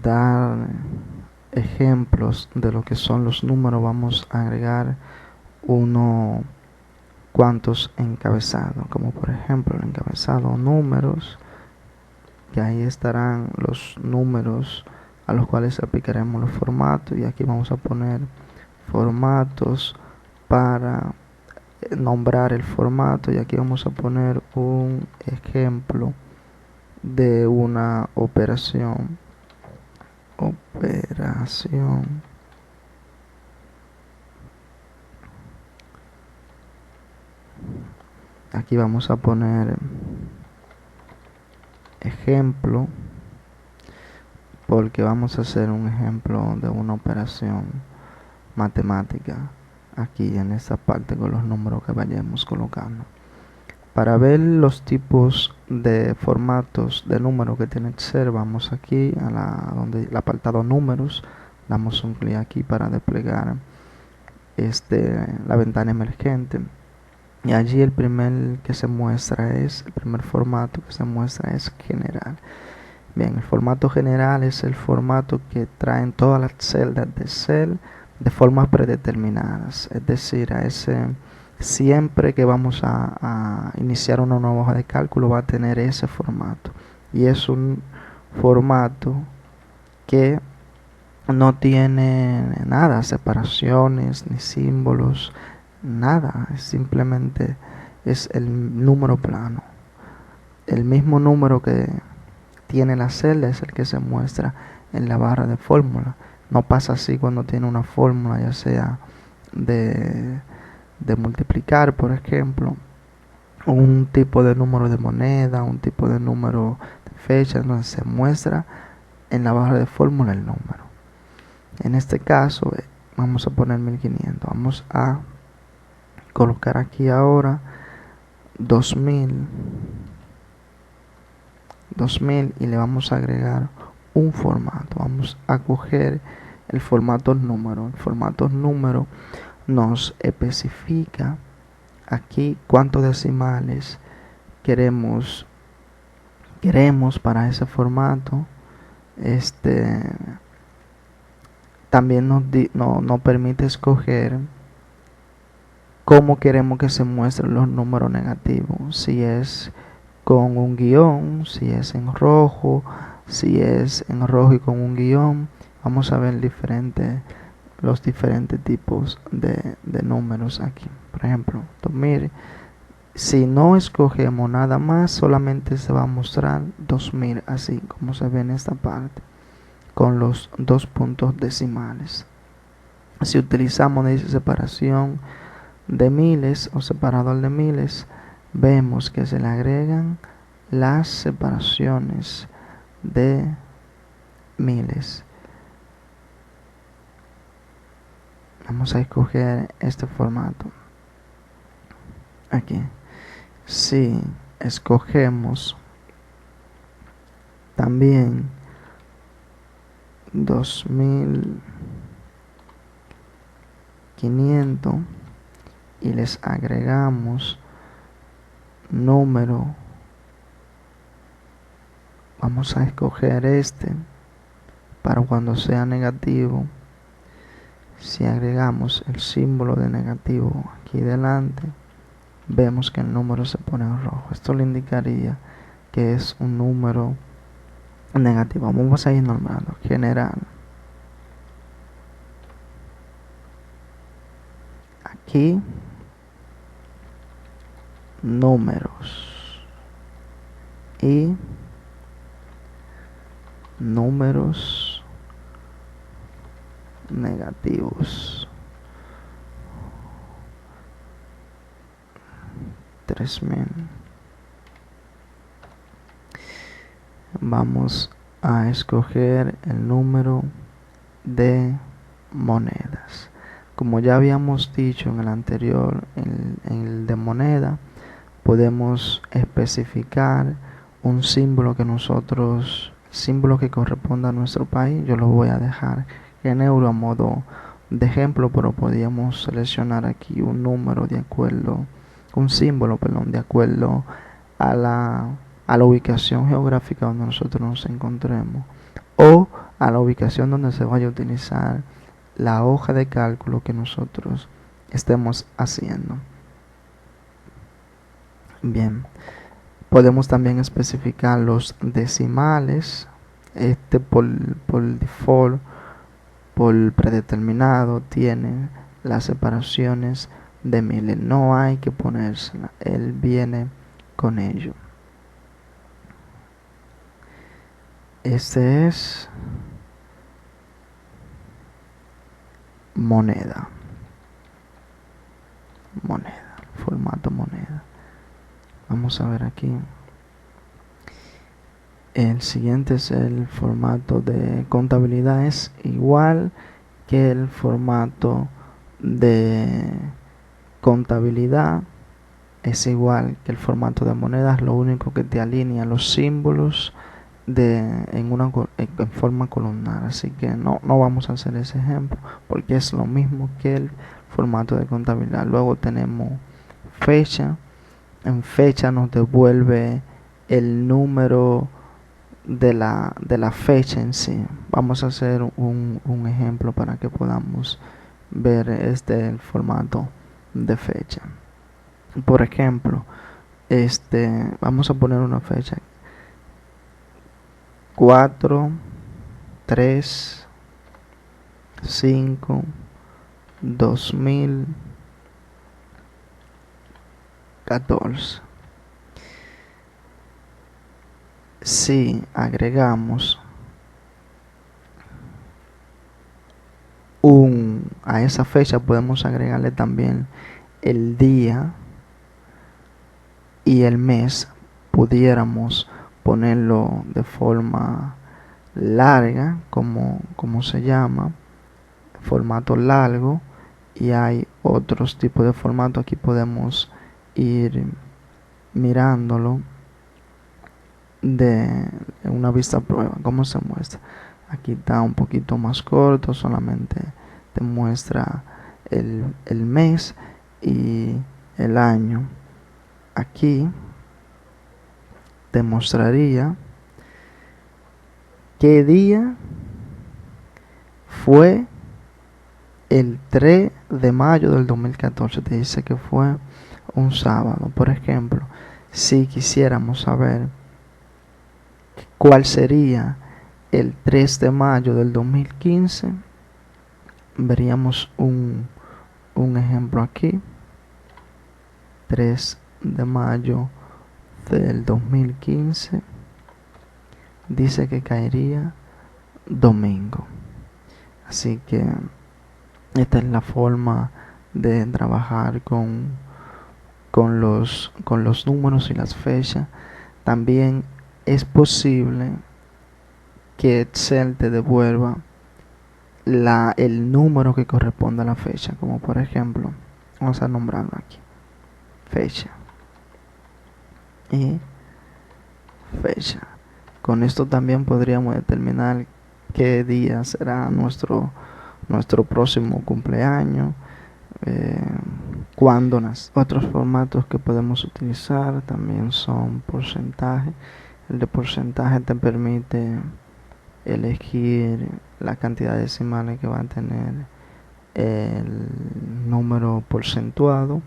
dar ejemplos de lo que son los números, vamos a agregar unos cuantos encabezados, como por ejemplo el encabezado números, que ahí estarán los números a los cuales aplicaremos los formatos, y aquí vamos a poner formatos para nombrar el formato, y aquí vamos a poner un ejemplo de una operación. Aquí vamos a poner ejemplo, porque vamos a hacer un ejemplo de una operación matemática aquí en esta parte con los números que vayamos colocando. Para ver los tipos de formatos de número que tiene Excel, vamos aquí a donde el apartado números, damos un clic aquí para desplegar la ventana emergente, y allí el primer formato que se muestra es general. Bien, el formato general es el formato que traen todas las celdas de Excel de formas predeterminadas, es decir, siempre que vamos a iniciar una nueva hoja de cálculo va a tener ese formato, y es un formato que no tiene nada, separaciones ni símbolos, nada, simplemente es el número plano. El mismo número que tiene la celda es el que se muestra en la barra de fórmula. No pasa así cuando tiene una fórmula, ya sea de multiplicar, por ejemplo, un tipo de número de moneda, un tipo de número de fecha, donde se muestra en la barra de fórmula el número. En este caso vamos a poner 1500, vamos a colocar aquí ahora 2000 y le vamos a agregar un formato. Vamos a coger el formato número. El formato número nos especifica aquí cuántos decimales queremos para ese formato. También nos permite escoger cómo queremos que se muestren los números negativos, si es con un guión, si es en rojo y con un guión. Vamos a ver los diferentes tipos de números aquí. Por ejemplo, 2000, si no escogemos nada más, solamente se va a mostrar 2000, así como se ve en esta parte, con los dos puntos decimales. Si utilizamos separación de miles o separador de miles, vemos que se le agregan las separaciones de miles. Vamos a escoger este formato aquí. Si escogemos también 2500 y les agregamos número, vamos a escoger para cuando sea negativo. Si agregamos el símbolo de negativo aquí delante, vemos que el número se pone en rojo. Esto le indicaría que es un número negativo. Vamos a ir nombrando general. Aquí números y números negativos. 3000. Vamos a escoger el número de monedas. Como ya habíamos dicho en el anterior, en el de moneda, podemos especificar un símbolo símbolo que corresponda a nuestro país. Yo lo voy a dejar en euro a modo de ejemplo, pero podríamos seleccionar aquí un símbolo, de acuerdo a la ubicación geográfica donde nosotros nos encontremos. o a la ubicación donde se vaya a utilizar la hoja de cálculo que nosotros estemos haciendo. Bien, podemos también especificar los decimales. Por default, por predeterminado, tiene las separaciones de miles. No hay que ponérsela, él viene con ello. Este es moneda. Formato moneda. Vamos a ver aquí. El siguiente es el formato de contabilidad. Es igual que el formato de contabilidad. Es igual que el formato de monedas. Lo único que te alinea los símbolos en forma columnar. Así que no vamos a hacer ese ejemplo porque es lo mismo que el formato de contabilidad. Luego tenemos fecha. En fecha nos devuelve el número de la fecha en sí. Vamos a hacer un ejemplo para que podamos ver el formato de fecha. Por ejemplo, vamos a poner una fecha: 4, 3, 5, 2014. Si agregamos a esa fecha, podemos agregarle también el día y el mes. Pudiéramos ponerlo de forma larga, como se llama, formato largo, y hay otros tipos de formato. Aquí podemos ir mirándolo de una vista prueba, cómo se muestra. Aquí está un poquito más corto, solamente te muestra el mes y el año. Aquí te mostraría qué día fue el 3 de mayo del 2014. Te dice que fue un sábado. Por ejemplo, si quisiéramos saber cuál sería el 3 de mayo del 2015, veríamos un ejemplo aquí. 3 de mayo del 2015 dice que caería domingo. Así que esta es la forma de trabajar con los números y las fechas. También es posible que Excel te devuelva el número que corresponde a la fecha, como por ejemplo, vamos a nombrarlo aquí: fecha y fecha. Con esto también podríamos determinar qué día será nuestro próximo cumpleaños, cuándo nace. Otros formatos que podemos utilizar también son porcentaje. El de porcentaje te permite elegir la cantidad de decimales que va a tener el número porcentuado.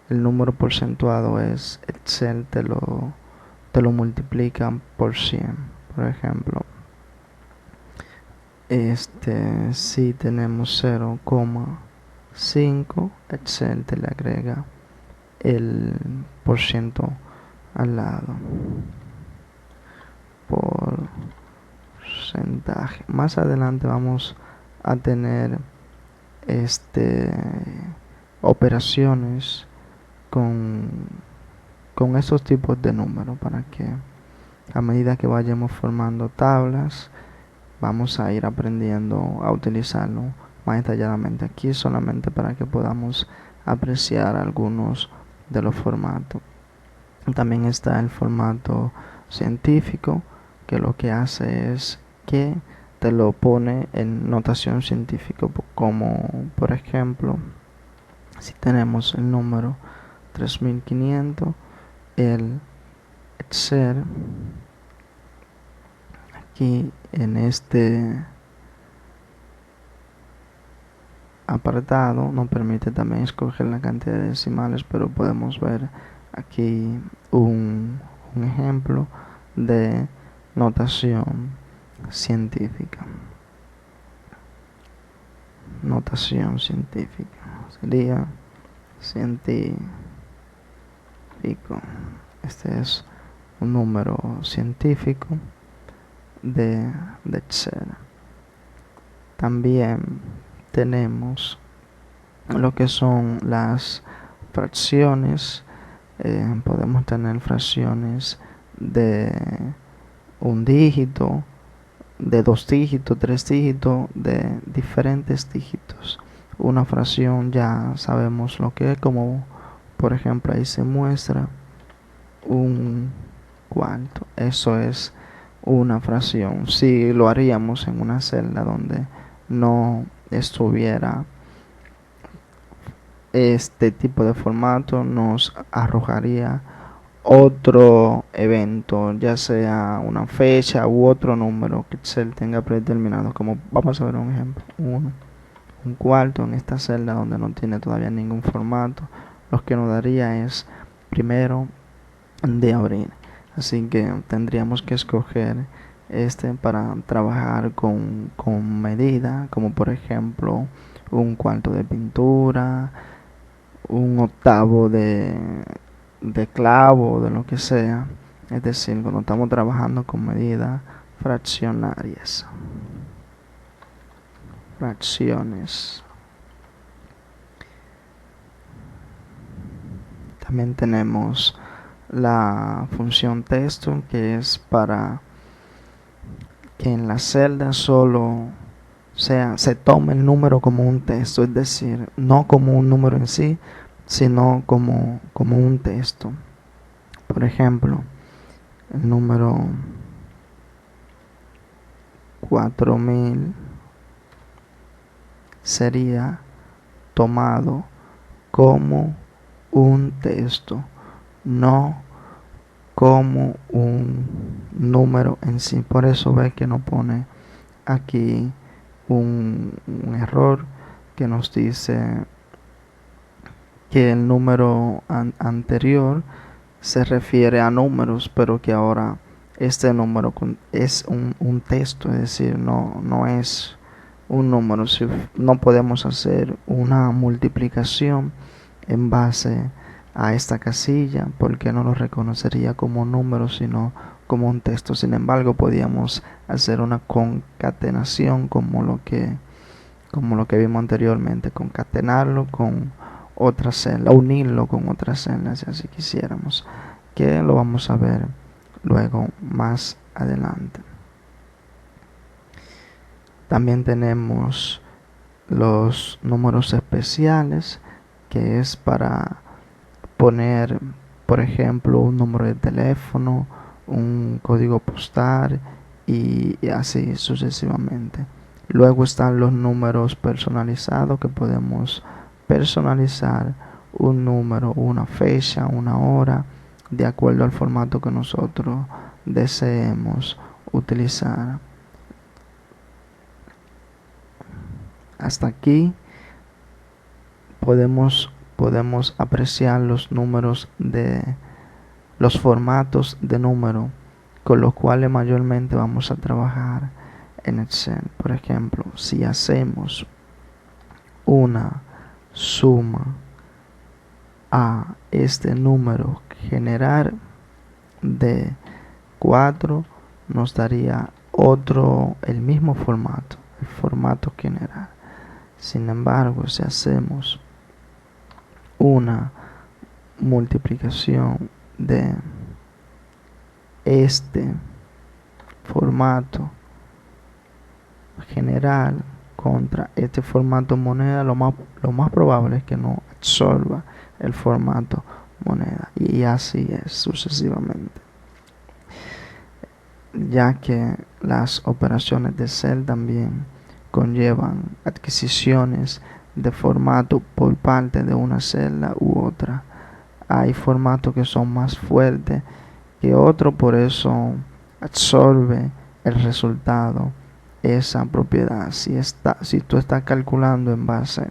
El número porcentuado es Excel te lo multiplica por 100. Por ejemplo, si tenemos 0,5, Excel te le agrega el porciento al lado. Porcentaje. Más adelante vamos a tener operaciones con esos tipos de números, para que a medida que vayamos formando tablas vamos a ir aprendiendo a utilizarlo más detalladamente. Aquí solamente para que podamos apreciar algunos de los formatos. También está el formato científico, que lo que hace es que te lo pone en notación científica, como por ejemplo, si tenemos el número 3500, el Excel aquí en este apartado nos permite también escoger la cantidad de decimales, pero podemos ver aquí un ejemplo de notación científica. Notación científica sería científico. Este es un número científico de Excel. También tenemos lo que son las fracciones. Podemos tener fracciones de un dígito, de 2 dígitos, 3 dígitos, de diferentes dígitos. Una fracción ya sabemos lo que es, como por ejemplo ahí se muestra un cuarto. Eso es una fracción. Si lo haríamos en una celda donde no estuviera este tipo de formato, nos arrojaría otro evento, ya sea una fecha u otro número que Excel tenga predeterminado. Como vamos a ver un ejemplo, un cuarto en esta celda donde no tiene todavía ningún formato, lo que nos daría es 1 de abril. Así que tendríamos que escoger este para trabajar con medida, como por ejemplo un cuarto de pintura, un octavo de clavo, de lo que sea. Es decir, cuando estamos trabajando con medidas fraccionarias. Fracciones. También tenemos la función texto, que es para que en la celda solo se tome el número como un texto, es decir, no como un número en sí, sino como un texto. Por ejemplo, el número 4000 sería tomado como un texto, no como un número en sí. Por eso ve que nos pone aquí un error que nos dice que el número anterior se refiere a números, pero que ahora este número es un texto, es decir, no es un número. Si no podemos hacer una multiplicación en base a esta casilla, porque no lo reconocería como un número, sino como un texto. Sin embargo, podíamos hacer una concatenación como lo que vimos anteriormente, concatenarlo con otra celda, unirlo con otra celda, si así quisiéramos, que lo vamos a ver luego más adelante. También tenemos los números especiales, que es para poner, por ejemplo, un número de teléfono, un código postal y así sucesivamente. Luego están los números personalizados, que podemos personalizar un número, una fecha, una hora, de acuerdo al formato que nosotros deseemos utilizar. Hasta aquí podemos apreciar los números de los formatos de número con los cuales mayormente vamos a trabajar en Excel. Por ejemplo, si hacemos una suma a este número general de 4, nos daría el mismo formato, el formato general. Sin embargo, si hacemos una multiplicación de este formato general contra este formato moneda, lo más probable es que no absorba el formato moneda, y así es sucesivamente, ya que las operaciones de Excel también conllevan adquisiciones de formato por parte de una celda u otra. Hay formatos que son más fuertes que otros, por eso absorbe el resultado, esa propiedad. Si tú estás calculando en base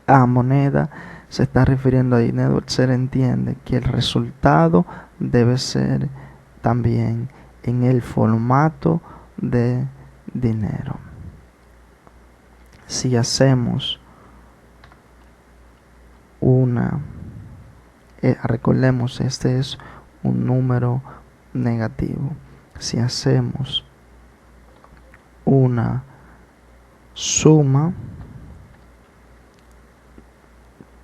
a moneda, se está refiriendo a dinero, se entiende que el resultado debe ser también en el formato de dinero. Si hacemos recordemos, este es un número negativo. Si hacemos una suma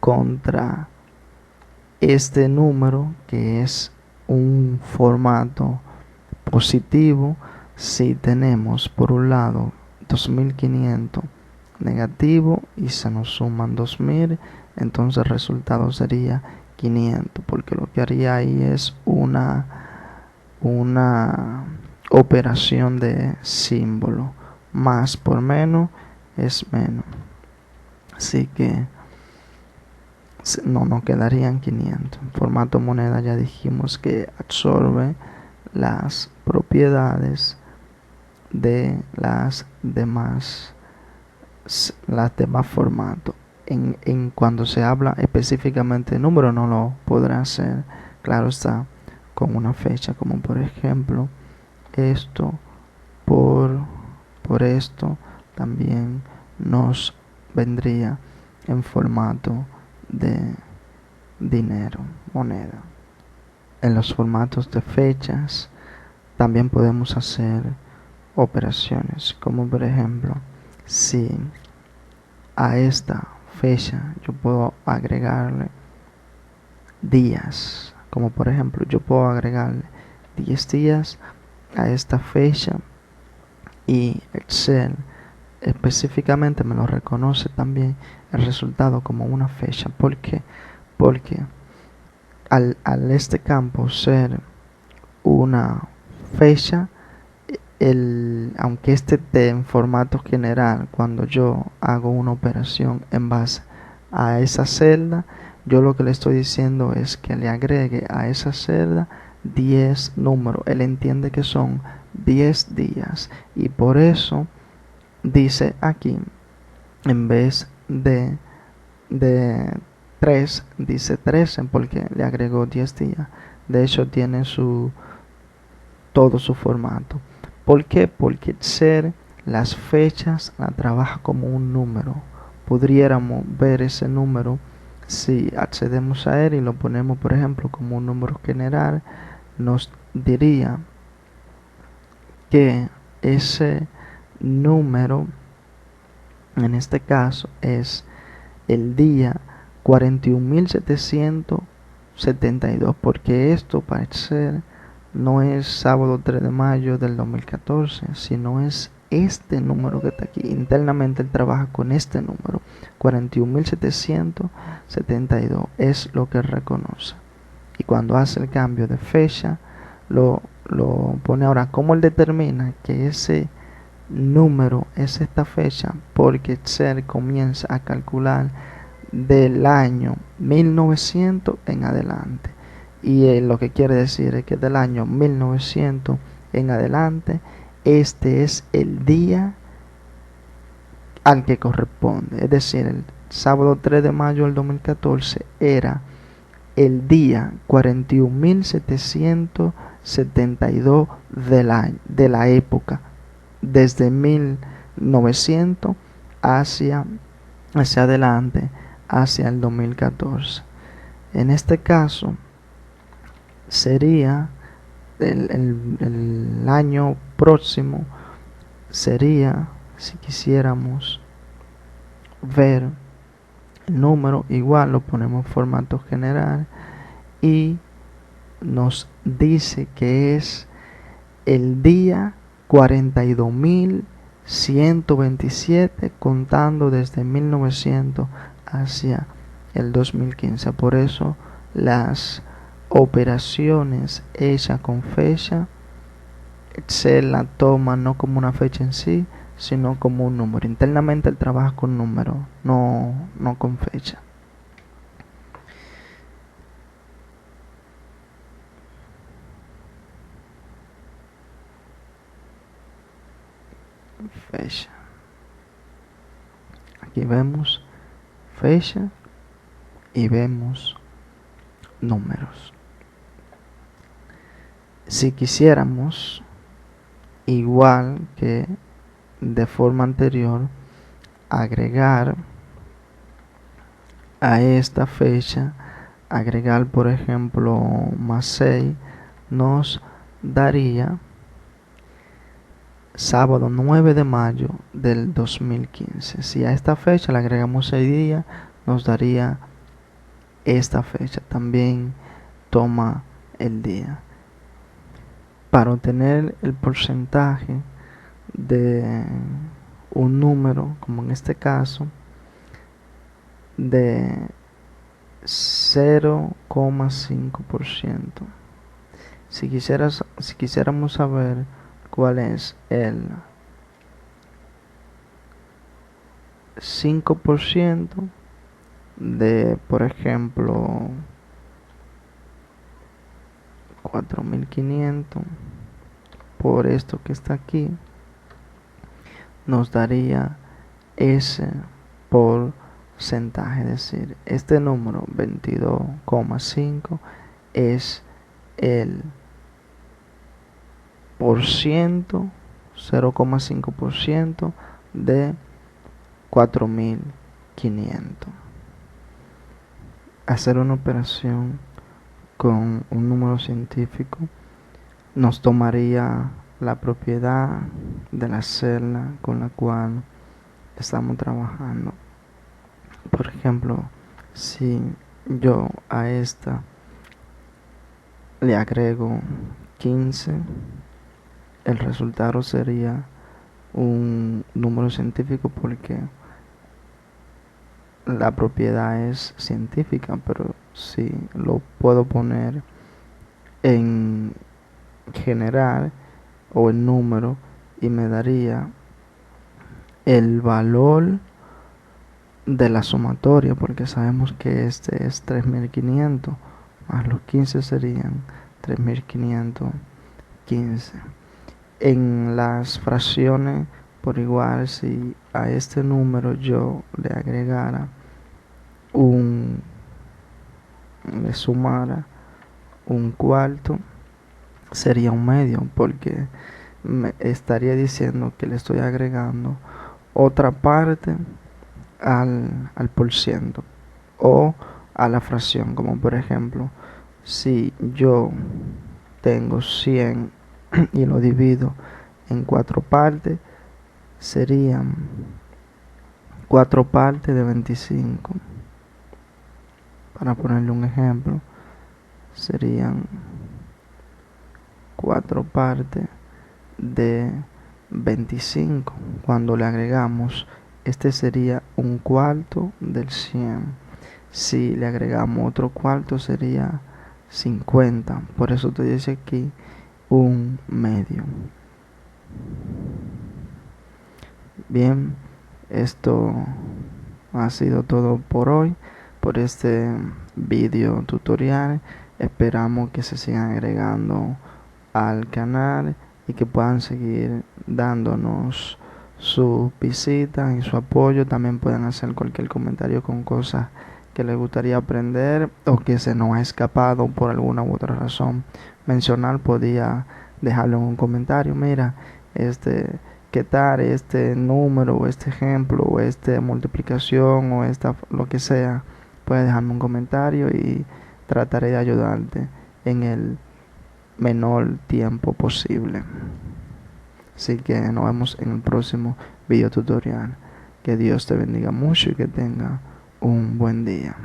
contra este número, que es un formato positivo, si tenemos por un lado 2500 negativo y se nos suman 2000, entonces el resultado sería 500, porque lo que haría ahí es una operación de símbolo. Más por menos es menos. Así que no nos quedarían 500. Formato moneda ya dijimos que absorbe las propiedades de las demás formatos. En cuando se habla específicamente de número, no lo podrá hacer, claro está, con una fecha, como por ejemplo esto por esto también nos vendría en formato de dinero, moneda. En los formatos de fechas también podemos hacer operaciones, como por ejemplo, si a esta fecha yo puedo agregarle días, como por ejemplo yo puedo agregarle 10 días a esta fecha, y Excel específicamente me lo reconoce también el resultado como una fecha. ¿Por qué? Porque al este campo ser una fecha, aunque esté en formato general, cuando yo hago una operación en base a esa celda, yo lo que le estoy diciendo es que le agregue a esa celda 10 números. Él entiende que son 10 días, y por eso dice aquí, en vez de 3, dice 13, porque le agregó 10 días. De hecho tiene todo su formato. ¿Por qué? Porque Excel las fechas la trabaja como un número. Pudiéramos ver ese número si accedemos a él y lo ponemos, por ejemplo, como un número general. Nos diría que ese número, en este caso, es el día 41.772, porque esto para Excel no es sábado 3 de mayo del 2014, sino es este número que está aquí. Internamente él trabaja con este número, 41.772, es lo que él reconoce. Y cuando hace el cambio de fecha, lo pone. Ahora, ¿cómo él determina que ese número es esta fecha? Porque Excel comienza a calcular del año 1900 en adelante, y lo que quiere decir es que del año 1900 en adelante, este es el día al que corresponde. Es decir, el sábado 3 de mayo del 2014 era el día 41.772 de la época, desde 1900 hacia adelante, hacia el 2014. En este caso sería el año próximo, sería, si quisiéramos ver el número, igual lo ponemos en formato general y nos dice que es el día 42.127, contando desde 1900 hacia el 2015. Por eso las operaciones hechas con fecha, Excel la toma no como una fecha en sí, sino como un número. Internamente él trabaja con números, no con fecha. fecha. Aquí vemos fecha y vemos números. Si quisiéramos, igual que de forma anterior, agregar a esta fecha, agregar por ejemplo más 6, nos daría sábado 9 de mayo del 2015. Si a esta fecha le agregamos 6 días, nos daría esta fecha. También toma el día. Para obtener el porcentaje de un número, como en este caso, de 0,5%. Si quisiéramos saber cuál es el 5% de, por ejemplo, 4.500 por esto que está aquí, nos daría ese porcentaje. Es decir, este número 22,5 es el %, 0,5% de 4.500. Hacer una operación con un número científico nos tomaría la propiedad de la celda con la cual estamos trabajando. Por ejemplo, si yo a esta le agrego 15, el resultado sería un número científico porque la propiedad es científica, pero si lo puedo poner en general o en número y me daría el valor de la sumatoria, porque sabemos que este es 3.500 más los 15 serían 3.515. En las fracciones por igual, si a este número yo le agregara le sumara un cuarto, sería un medio, porque me estaría diciendo que le estoy agregando otra parte al por ciento o a la fracción. Como por ejemplo, si yo tengo 100 y lo divido en 4 partes, serían 4 partes de 25. Para ponerle un ejemplo, serían 4 partes de 25. Cuando le agregamos, este sería un cuarto del 100. Si le agregamos otro cuarto, sería 50. Por eso te dice aquí un medio. Bien, esto ha sido todo por hoy, por este video tutorial. Esperamos que se sigan agregando al canal y que puedan seguir dándonos su visita y su apoyo. También pueden hacer cualquier comentario con cosas que les gustaría aprender o que se nos ha escapado por alguna u otra razón mencionar. Podía dejarlo en un comentario. Mira, qué tal este número o este ejemplo o esta multiplicación o lo que sea. Puedes dejarme un comentario y trataré de ayudarte en el menor tiempo posible. Así que nos vemos en el próximo video tutorial. Que Dios te bendiga mucho y que tenga un buen día.